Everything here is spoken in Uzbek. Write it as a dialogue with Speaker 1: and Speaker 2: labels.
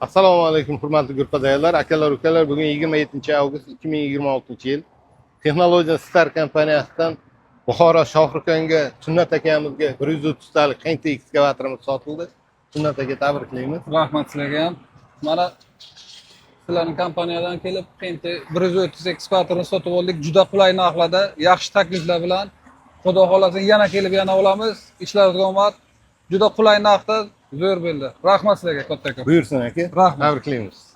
Speaker 1: Assalomu alaykum hurmatli gurpadayorlar, akalar, ukalar. Bugun 27 avgust 2026-yil. Texnologiya Star kompaniyasidan Buxoro Shohruxonga Sunnat akamizga 130 talik Xenta ekskavatorimiz sotildi. Sunnat aka, tabriklaymiz.
Speaker 2: Rahmat sizlarga ham. Mana sizlarning kompaniyadan kelib, Penti 130 ekskavatorni sotib oldik. Juda qulay narxlarda, yaxshi takliflar bilan. Xudo xolasa yana kelib yana olamiz. Ishlaringizga omad. Juda qulay narxda zo'r bo'ldi. Rahmat sizlarga kattakon.
Speaker 1: Buyursin aka.
Speaker 2: Rahmat.
Speaker 1: Tabriklaymiz.